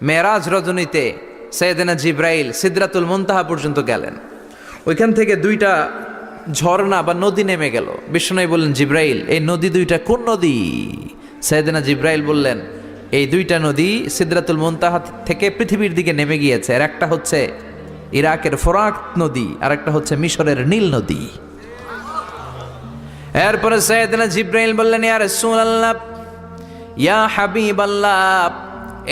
মেরাজ রজনীতে সাইয়েদেনা জিব্রাইল সিদরাতুল মুনতাহা পর্যন্ত গেলেন। ওইখান থেকে দুইটা ঝর্ণা বা নদী নেমে গেল। বিষ্ণু বললেন, জিব্রাইল, এই নদী দুইটা কোন নদী? সাইয়েদেনা জিব্রাইল বললেন, এই দুইটা নদী সিদরাতুল মুনতাহা থেকে পৃথিবীর দিকে নেমে গিয়েছে। আর একটা হচ্ছে ইরাকের ফোরাত নদী, আর একটা হচ্ছে মিশরের নীল নদী। এরপরে সাইয়েদেনা জিব্রাইল বললেন, ইয়া রাসূলুল্লাহ, ইয়া হাবিবাল্লাহ,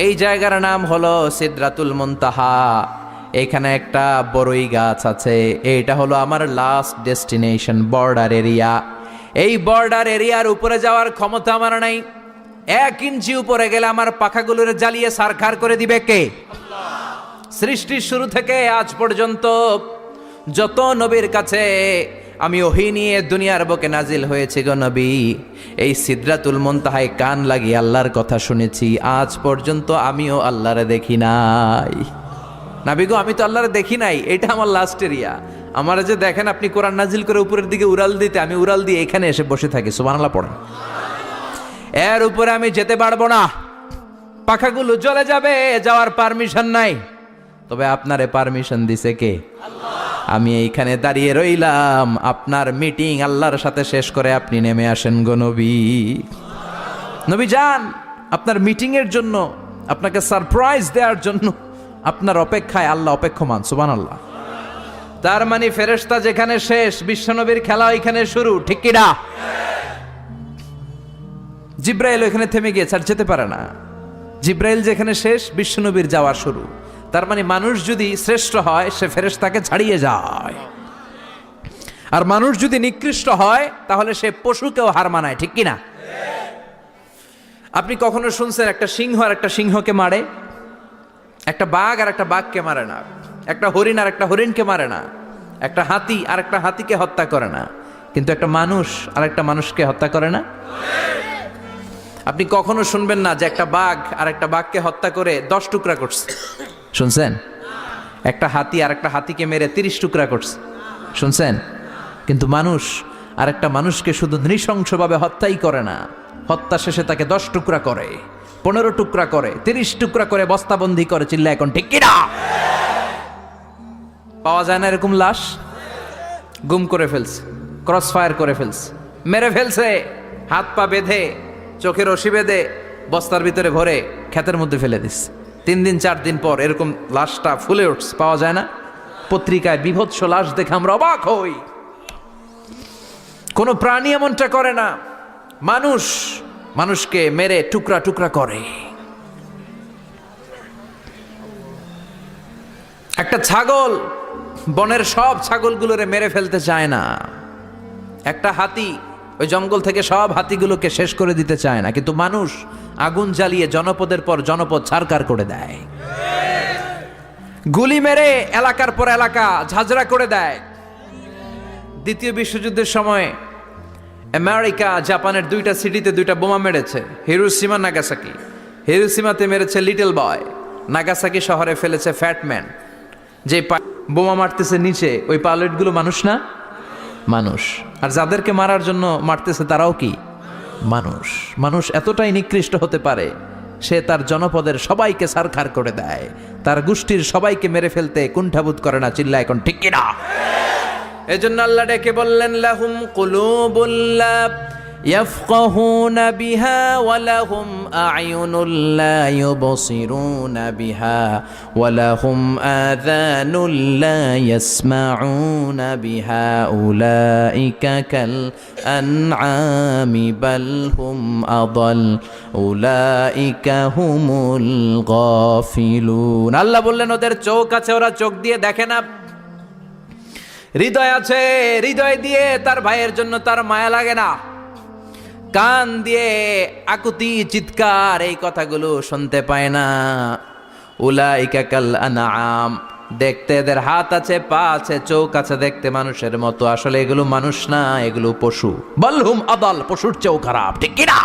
এই জায়গার নাম হলো সিদরাতুল মুনতাহা। এখানে একটা বড়ই গাছ আছে, এইটা হলো আমার লাস্ট ডেস্টিনেশন, বর্ডার এরিয়া। এই বর্ডার এরিয়ার উপরে যাওয়ার ক্ষমতা আমার নাই। 1 ইঞ্চি উপরে গেলে আমার পাখাগুলোর জ্বালিয়ে সারখার করে দিবে কে? সৃষ্টির শুরু থেকে আজ পর্যন্ত যত নবীর কাছে আমি ওহী নিয়ে দুনিয়ার বুকে নাজিল হয়েছি গো নবী, এই সিদরাতুল মুনতাহায় কান লাগিয়ে আল্লাহর কথা শুনেছি। আজ পর্যন্ত আমিও আল্লাহরে দেখি নাই। নবী গো, আমি তো আল্লাহরে দেখি নাই, এটা আমার লাস্ট এরিয়া। আমার যে দেখেন আপনি কোরআন নাজিল করে উপরের দিকে উড়াল দিতে, আমি উড়াল দিয়ে এখানে এসে বসে থাকি। সুবহানাল্লাহ পড়েন। এর উপরে আমি যেতে পারবো না, পাখাগুলো জ্বলে যাবে, যাওয়ার পারমিশন নাই। তবে আপনারে পারমিশন দিছে কে? আমি এইখানে দাঁড়িয়ে রইলাম, আপনার মিটিং আল্লাহর সাথে শেষ করে আপনি নেমে আসেন গো নবী। নবী যান, আপনার মিটিং এর জন্য, আপনাকে সারপ্রাইজ দেওয়ার জন্য আপনার অপেক্ষায় আল্লাহ অপেক্ষমান। সুবহানাল্লাহ। তার মানে ফেরেশতা যেখানে শেষ, বিশ্বনবীর খেলা ওইখানে শুরু, ঠিক কি না? জিব্রাইল ওইখানে থেমে গিয়েছে, আর যেতে পারে না। জিব্রাইল যেখানে শেষ, বিশ্বনবীর যাওয়া শুরু। তার মানে মানুষ যদি শ্রেষ্ঠ হয়, সে ফেরেশতাকে ছাড়িয়ে যায়। আর মানুষ যদি নিকৃষ্ট হয়, তাহলে সে পশুকেও হার মানায়, ঠিক কি না? আপনি কখনো শুনছেন একটা সিংহ আর একটা সিংহকে মারে? একটা বাঘ আর একটা বাঘকে মারে না। একটা হরিণ আর একটা হরিণকে মারে না। একটা হাতি আর একটা হাতিকে হত্যা করে না। কিন্তু একটা মানুষ আর একটা মানুষকে হত্যা করে না। আপনি কখনো শুনবেন না যে একটা বাঘ আর একটা বাঘকে হত্যা করে 10 টুকরা করছে? শুনছেন? একটা হাতি আর একটা হাতিকে মেরে 30 টুকরা করছে? শুনছেন? কিন্তু মানুষ আর একটা মানুষকে শুধু নৃশংসভাবে হত্যাই করে না, হত্যা শেষে তাকে 10 টুকরা করে, 15 টুকরা করে, 30 টুকরা করে বস্তাবন্দি করে। চিল্লা এখন ঠিক কিনা? পাওয়া যায় না এরকম লাশ? গুম করে ফেলছে, ক্রস ফায়ার করে ফেলছে, মেরে ফেলছে, হাত পা বেঁধে, চোখের রশি বেঁধে বস্তার ভিতরে ভরে ক্ষেতের মধ্যে ফেলে দিস। 3 দিন 4 দিন পর এরকম লাশটা ফুলে উঠছে, পাওয়া যায় না? পত্রিকায় বিভৎস লাশ দেখে আমরা অবাক হই। কোন প্রাণী এমনটা করে না। মানুষ মানুষকে মেরে টুকরা টুকরা করে। একটা ছাগল বনের সব ছাগলগুলোরে মেরে ফেলতে চায় না। একটা হাতি ওই জঙ্গল থেকে সব হাতিগুলোকে শেষ করে দিতে চায় না। কিন্তু মানুষ আগুন জ্বালিয়ে জনপদের পর জনপদ ছারকার করে দেয়, গুলি মেরে এলাকার পর এলাকা ঝাঁঝরা করে দেয়। দ্বিতীয় বিশ্বযুদ্ধের সময় আমেরিকা জাপানের 2টা সিটিতে 2টা বোমা মেরেছে, হিরোশিমা নাগাসাকি। হিরোশিমাতে মেরেছে লিটল বয়, নাগাসাকি শহরে ফেলেছে ফ্যাটম্যান। যে বোমা মারতেছে নিচে, ওই পাইলটগুলো মানুষ না? মানুষ। আর যাদেরকে মারার জন্য মারতেছে তারাও কি মানুষ? মানুষ এতটাই নিকৃষ্ট হতে পারে, সে তার জনপদের সবাইকে সারখার করে দেয়, তার গোষ্ঠীর সবাইকে মেরে ফেলতে কুণ্ঠাবোধ করে না। চিল্লা এখন ঠিক কিনা? এজন্য আল্লাহ ডেকে বললেন, লাহুম কুলুবুল লা ইয়াফকাহুনা বিহা ওয়া লাহুম আ'য়ুনুল লা ইউবসিরুনা বিহা ওয়া লাহুম আযানুল লা ইয়াসমাউনা বিহা উলাইকা কাল আনআমি বাল হুম আদাল উলাইকা হুমুল গাফিলুন। আল্লাহ বললেন, ওদের চোখ আছে, ওরা চোখ দিয়ে দেখে না। হৃদয় আছে, হৃদয় দিয়ে তার ভাইয়ের জন্য তার মায়া লাগে না। কান দিয়ে আকুতি চিৎকার এই কথাগুলো শুনতে পায় না। উলাইকা কাল আনআম, দেখতে এদের হাত আছে, পা আছে, চোখ আছে, দেখতে মানুষের মতো, আসলে এগুলো মানুষ না, এগুলো পশু। বালহুম আদাল, পশুর চেয়েও খারাপ, ঠিক কিনা?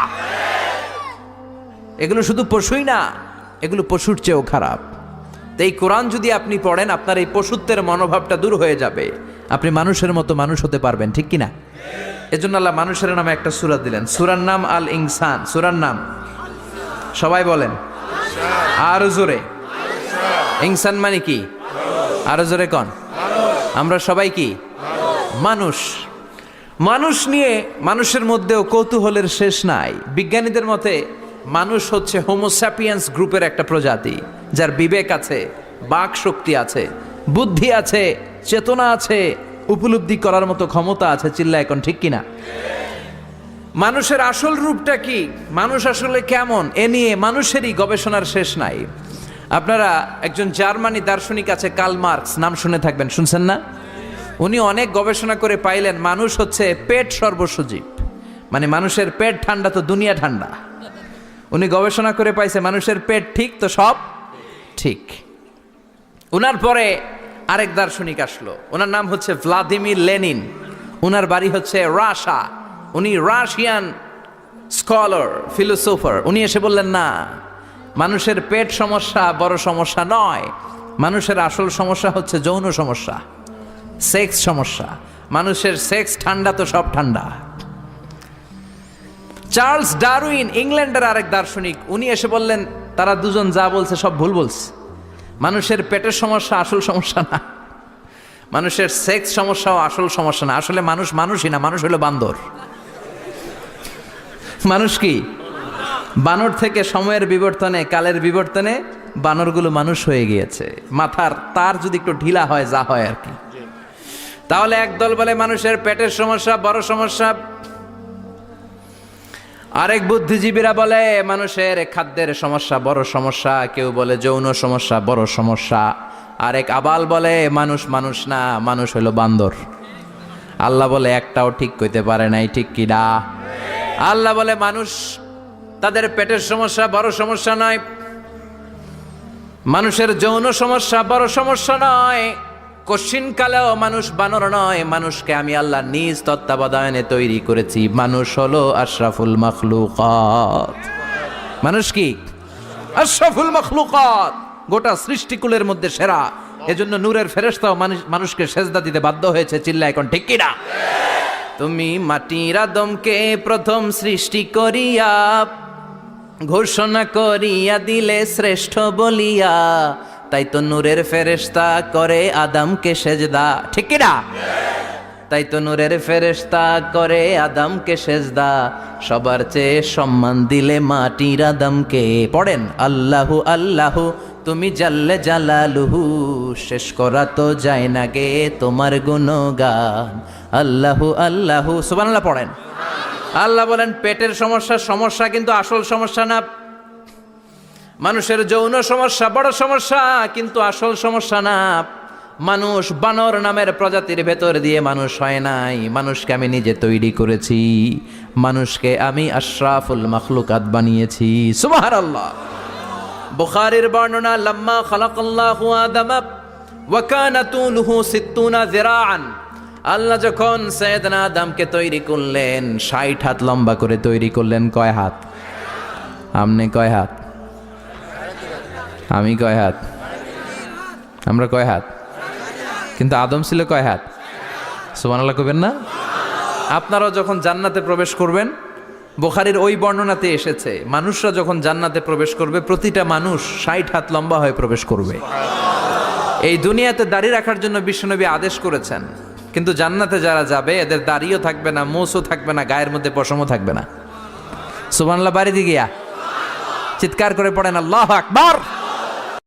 এগুলো শুধু পশুই না, এগুলো পশুর চেয়েও খারাপ। এই কোরআন যদি আপনি পড়েন, আপনার এই পশুত্বের মনোভাবটা দূর হয়ে যাবে, আপনি মানুষের মতো মানুষ হতে পারবেন, ঠিক কিনা? এজন্য আল্লাহ মানুষের নামে একটা সূরা দিলেন, সূরার নাম আল ইনসান। সূরার নাম সবাই বলেন আর জোরে। ইনসান মানে কি? আরো জোরে কন। আমরা সবাই কি? মানুষ। মানুষ নিয়ে মানুষের মধ্যেও কৌতূহলের শেষ নাই। বিজ্ঞানীদের মতে মানুষ হচ্ছে হোমোস্যাপিয়েন্স গ্রুপের একটা প্রজাতি, যার বিবেক আছে, বাক শক্তি আছে, বুদ্ধি আছে, চেতনা আছে, উপলব্ধি করার মতো ক্ষমতা আছে। চিল্লা এখন ঠিক কিনা? মানুষের আসল রূপটা কি, মানুষ আসলে কেমন, এ নিয়ে মানুষেরই গবেষণার শেষ নাই। আপনারা একজন জার্মানি দার্শনিক আছে কার্ল মার্কস, নাম শুনে থাকবেন, শুনছেন না? উনি অনেক গবেষণা করে পাইলেন মানুষ হচ্ছে পেট সর্বস্ব জীব, মানে মানুষের পেট ঠান্ডা তো দুনিয়া ঠান্ডা। উনি গবেষণা করে পাইছে মানুষের পেট ঠিক তো সব ঠিক। উনার পরে আরেক দার্শনিক আসলো, ওনার নাম হচ্ছে ভ্লাদিমির লেনিন। উনার বাড়ি হচ্ছে রাশিয়া, উনি রাশিয়ান স্কলার, ফিলোসোফার। উনি এসে বললেন না, মানুষের পেট সমস্যা বড় সমস্যা নয়, মানুষের আসল সমস্যা হচ্ছে যৌন সমস্যা, সেক্স সমস্যা। মানুষের সেক্স ঠান্ডা তো সব ঠান্ডা। চার্লস ডারউইন, ইংল্যান্ডের আরেক দার্শনিক, উনি এসে বললেন তারা দুজন যা বলছে সব ভুল বলছে। মানুষের পেটের সমস্যা আসল সমস্যা না, মানুষের সেক্স সমস্যাও আসল সমস্যা না। আসলে মানুষ মানুষই না, মানুষ হলো বান্দর। মানুষ কি? বানর থেকে সময়ের বিবর্তনে, কালের বিবর্তনে বানরগুলো মানুষ হয়ে গিয়েছে। মাথার তার যদি একটু ঢিলা হয়, যা হয় আর কি। তাহলে একদল বলে মানুষের পেটের সমস্যা বড় সমস্যা, আরেক বুদ্ধিজীবীরা বলে মানুষের খাদ্যের সমস্যা বড় সমস্যা, কেউ বলে যৌন সমস্যা বড় সমস্যা, আরেক আবাল বলে মানুষ মানুষ না, মানুষ হলো বান্দর। আল্লাহ বলে একটাও ঠিক কইতে পারে নাই, ঠিক কি না? আল্লাহ বলে মানুষ তাদের পেটের সমস্যা বড় সমস্যা নয়, মানুষের যৌন সমস্যা বড় সমস্যা নয়, কশিনকালেও মানুষ বানর নয়। মানুষকে আমি আল্লাহ নিজ তত্ত্বাবধানে তৈরি করেছি। মানুষ হলো আশরাফুল মাখলুকাত। মানুষ কি? আশরাফুল মাখলুকাত, গোটা সৃষ্টিকুলের মধ্যে সেরা। এজন্য নূরের ফেরেশতাও মানুষকে সেজদা দিতে বাধ্য হয়েছে। চিল্লা এখন ঠিক কিনা? তুমি মাটির আদমকে প্রথম সৃষ্টি করিয়া ঘোষণা করিয়া দিলে শ্রেষ্ঠ বলিয়া, তাই তো নূরের ফেরেশতা করে আদমকে সেজদা, ঠিক কিনা? তাই তো নূরের ফেরেশতা করে আদমকে সেজদা, সবার চেয়ে সম্মান দিলে মাটির আদমকে। পড়েন আল্লাহু আল্লাহু তুমি জাল্লে জালালুহু, শেষ করা তো যায় না গে তোমার গুণগান। আল্লাহু আল্লাহু, সুবহানাল্লাহ পড়েন। আল্লাহ বলেন পেটের সমস্যা সমস্যা, কিন্তু আসল সমস্যা না। মানুষের যৌন সমস্যা বড় সমস্যা, কিন্তু আসল সমস্যা না। মানুষ বানর নামের প্রজাতির ভেতর দিয়ে মানুষ হয় নাই, মানুষকে আমি নিজে তৈরি করেছি। মানুষকে আমি আশরাফুল মাখলুকাত বানিয়েছি। সুবহানাল্লাহ। বুখারীর বর্ণনা, লাম্মা খালাকাল্লাহু আদম ওয়া কানা তুলুহু 60 যিরাআন। আল্লাহ যখন সাইয়েদনা আদমকে তৈরি করলেন 60 হাত লম্বা করে তৈরি করলেন। কয় হাত? আপনি কয় হাত? আমি কয় হাত? আমরা কয় হাত? কিন্তু আদম ছিল কয় হাত? সুবহানাল্লাহ কইবেন না? আপনারাও যখন জান্নাতে প্রবেশ করবেন, বুখারীর ওই বর্ণনাতে এসেছে মানুষরা যখন জান্নাতে প্রবেশ করবে প্রতিটা মানুষ 60 হাত লম্বা হয়ে প্রবেশ করবে। এই দুনিয়াতে দাড়ি রাখার জন্য বিশ্বনবী আদেশ করেছেন, কিন্তু জান্নাতে যারা যাবে এদের দাড়িও থাকবে না, মোছও থাকবে না, গায়ের মধ্যে পশমও থাকবে না। সুবহানাল্লাহ বাড়ি দিয়ে গিয়া চিৎকার করে পড়েন আল্লাহু আকবার।